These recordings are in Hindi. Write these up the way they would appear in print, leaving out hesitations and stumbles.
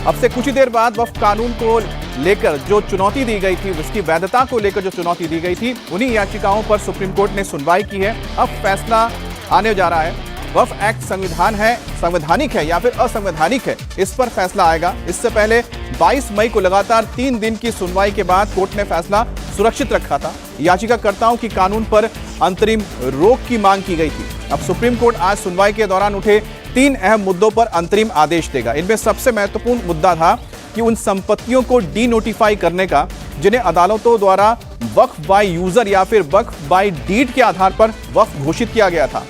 अब से कुछ ही देर बाद वक्फ कानून को लेकर जो चुनौती दी गई थी, उसकी वैधता को लेकर जो चुनौती दी गई थी, उन्हीं याचिकाओं पर सुप्रीम कोर्ट ने सुनवाई की है। अब फैसला आने जा रहा है। वक्फ एक्ट संवैधानिक है या फिर असंवैधानिक है, इस पर फैसला आएगा। इससे पहले 22 मई को लगातार 3 दिन की सुनवाई के बाद कोर्ट ने फैसला सुरक्षित रखा था। याचिकाकर्ताओं की कानून पर अंतरिम रोक की मांग की गई थी। अब सुप्रीम कोर्ट आज सुनवाई के दौरान उठे 3 अहम मुद्दों पर अंतरिम आदेश देगा। इनमें सबसे महत्वपूर्ण मुद्दा था कि उन संपत्तियों को डी नोटिफाई करने का जिन्हें अदालतों द्वारा वक्फ बाय यूजर या फिर वक्फ बाय डीड के आधार पर वक्फ घोषित किया गया था।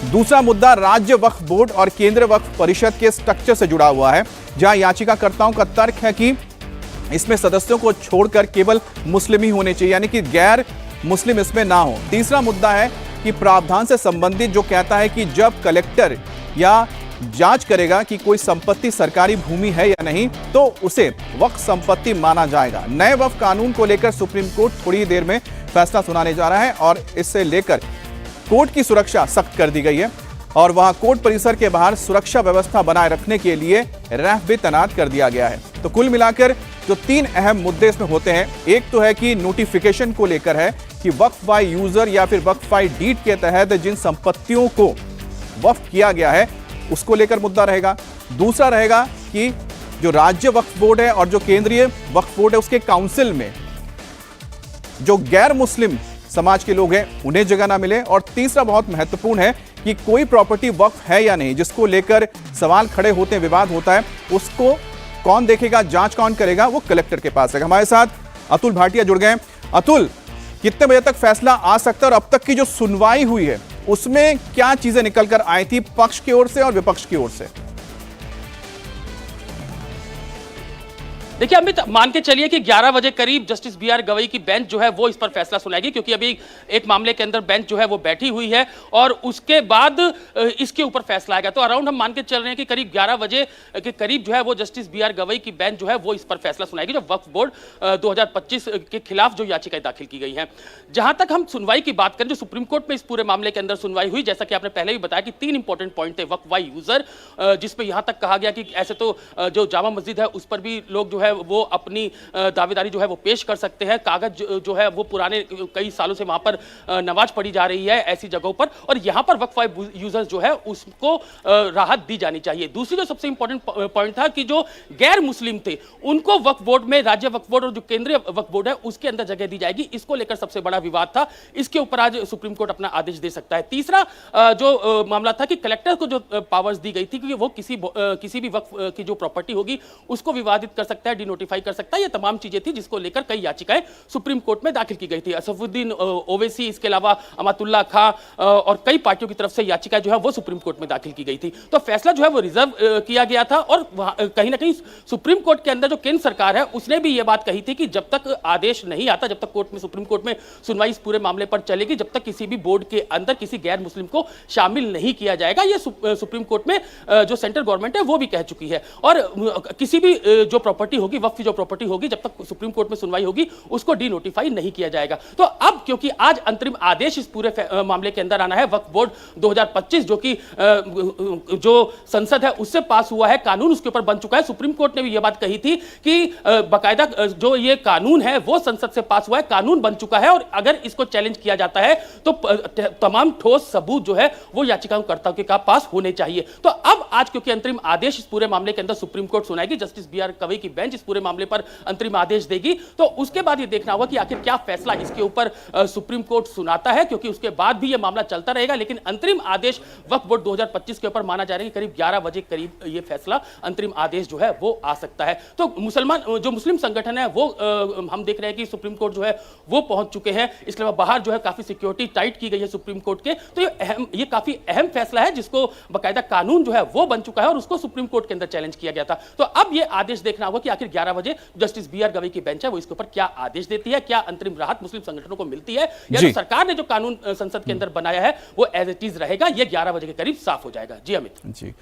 दूसरा मुद्दा राज्य वक्फ बोर्ड और केंद्रीय वक्फ परिषद के स्ट्रक्चर से जुड़ा हुआ है, जहां याचिकाकर्ताओं का तर्क है कि इसमें सदस्यों को छोड़कर केवल मुस्लिम ही होने चाहिए, यानी कि गैर मुस्लिम इसमें ना हो। तीसरा मुद्दा है कि प्रावधान से संबंधित जो कहता है कि जब कलेक्टर या जांच करेगा कि कोई संपत्ति सरकारी भूमि है या नहीं, तो उसे वक्फ संपत्ति माना जाएगा। नए वक्फ कानून को लेकर सुप्रीम कोर्ट थोड़ी देर में फैसला सुनाने जा रहा है और इससे लेकर कोर्ट की सुरक्षा सख्त कर दी गई है और वहां कोर्ट परिसर के बाहर सुरक्षा व्यवस्था बनाए रखने के लिए रैफ भी तैनात कर दिया गया है। तो कुल मिलाकर जो 3 अहम मुद्दे इसमें होते हैं, एक तो है कि नोटिफिकेशन को लेकर है कि वक्फ बाय यूजर या फिर वक्फ बाय डीड के तहत जिन संपत्तियों को वक्फ किया गया है उसको लेकर मुद्दा रहेगा। दूसरा रहेगा कि जो राज्य वक्फ बोर्ड है और जो केंद्रीय वक्फ बोर्ड है उसके काउंसिल में जो गैर मुस्लिम समाज के लोग हैं उन्हें जगह ना मिले। और तीसरा बहुत महत्वपूर्ण है कि कोई प्रॉपर्टी वक्फ है या नहीं, जिसको लेकर सवाल खड़े होते हैं, विवाद होता है, उसको कौन देखेगा, जांच कौन करेगा, वो कलेक्टर के पास है। हमारे साथ अतुल भाटिया जुड़ गए। अतुल, कितने बजे तक फैसला आ सकता है और अब तक की जो सुनवाई हुई है उसमें क्या चीजें निकल कर आई थी पक्ष की ओर से और विपक्ष की ओर से? देखिए अमित, मान के चलिए कि 11 बजे करीब जस्टिस बी आर गवई की बेंच जो है वो इस पर फैसला सुनाएगी, क्योंकि अभी एक मामले के अंदर बेंच जो है वो बैठी हुई है और उसके बाद इसके ऊपर फैसला आएगा। तो अराउंड हम मान के चल रहे हैं कि करीब 11 बजे के करीब जो है वो जस्टिस बी आर गवई की बेंच जो है वो इस पर फैसला सुनाएगी, जो वक्फ बोर्ड 2025 के खिलाफ जो याचिकाएं दाखिल की गई हैं। जहां तक हम सुनवाई की बात करें, जो सुप्रीम कोर्ट में इस पूरे मामले के अंदर सुनवाई हुई, जैसा कि आपने पहले भी बताया कि 3 इंपॉर्टेंट पॉइंट थे। वक्फ बाय यूजर, जिसमें यहां तक कहा गया कि ऐसे तो जो जामा मस्जिद है उस पर भी लोग जो है वो अपनी दावेदारी जो है वो पेश कर सकते हैं। कागज जो है वो पुराने कई सालों से वहां पर नमाज पढ़ी जा रही है ऐसी जगहों पर, और यहां पर वक्फ बाय यूजर्स जो है उसको राहत दी जानी चाहिए। दूसरी जो सबसे इंपॉर्टेंट पॉइंट था कि जो गैर मुस्लिम थे उनको वक्फ बोर्ड में, राज्य वक्फ बोर्ड और जो केंद्रीय वक्फ बोर्ड है उसके अंदर जगह दी जाएगी। इसको लेकर सबसे बड़ा विवाद था, इसके ऊपर आज सुप्रीम कोर्ट अपना आदेश दे सकता है। तीसरा जो मामला था कि कलेक्टर को जो पावर्स दी गई थी कि वो किसी भी वक्फ की जो प्रॉपर्टी होगी उसको विवादित कर सकता है, डिनोटिफाई कर सकता है। ये तमाम चीजें थी जिसको लेकर कई याचिकाएं सुप्रीम कोर्ट में दाखिल की गई थी। असफुद्दीन ओवैसी, इसके अलावा अमातुल्लाह खां और कई पार्टियों की तरफ से याचिकाएं जो है वो सुप्रीम कोर्ट में दाखिल की गई थी। तो फैसला जो है वो रिजर्व किया गया था और कहीं ना कहीं सुप्रीम कोर्ट के अंदर जो केंद्र सरकार है उसने भी ये बात कही थी कि जब तक आदेश नहीं आता, जब तक सुप्रीम कोर्ट में सुनवाई इस पूरे मामले पर चलेगी, जब तक किसी भी बोर्ड के अंदर किसी गैर मुस्लिम को शामिल नहीं किया जाएगा। ये सुप्रीम कोर्ट में जो सेंट्रल गवर्नमेंट है वो भी कह चुकी है। और किसी भी जो प्रॉपर्टी होगी, वक्फ की जो प्रॉपर्टी होगी, जब तक सुप्रीम कोर्ट में सुनवाई होगी उसको डी नोटिफाई नहीं किया जाएगा। तो अब क्योंकि आज अंतरिम आदेश इस पूरे मामले के अंदर आना है, वक्फ बोर्ड 2025 जो कि जो संसद है उससे पास हुआ है, कानून उसके ऊपर बन चुका है। सुप्रीम कोर्ट ने भी यह बात कही थी कि बाकायदा जो ये कानून है वो संसद से पास हुआ है, कानून बन चुका है, और अगर इसको चैलेंज किया जाता है तो तमाम ठोस सबूत जो है वो याचिकाकर्ताओं के पास होने चाहिए। तो अब आज क्योंकि अंतरिम आदेश इस पूरे मामले के अंदर सुप्रीम कोर्ट सुनाएगी, जस्टिस बी आर गवई की बेंच इस पूरे मामले पर अंतरिम आदेश देगी, तो उसके बाद ये देखना होगा कि आखिर क्या फैसला इसके ऊपर सुप्रीम कोर्ट सुनाता है, क्योंकि उसके बाद भी ये मामला चलता रहेगा। लेकिन अंतरिम आदेश वक्फ बोर्ड 2025 के ऊपर माना जा रहा है कि करीब 11 बजे करीब ये फैसला, अंतरिम आदेश जो है वो आ सकता है। तो मुस्लिम संगठन है वो हम देख रहे हैं कि सुप्रीम कोर्ट जो है वो पहुंच चुके हैं। इसके अलावा बाहर जो है काफी सिक्योरिटी टाइट की गई है सुप्रीम कोर्ट के। तो ये काफी अहम फैसला है जिसको बाकायदा कानून जो है वो बन चुका है और उसको सुप्रीम कोर्ट के अंदर चैलेंज किया गया था। तो अब ये आदेश देखना होगा कि आखिर 11 बजे जस्टिस बी आर गवई की बेंच है वो इसके ऊपर क्या आदेश देती है, क्या अंतरिम राहत मुस्लिम संगठनों को मिलती है, या जो सरकार ने जो कानून संसद के अंदर बनाया है वो एज इट इज रहेगा। ये 11 बजे के करीब साफ हो जाएगा। जी अमित। जी।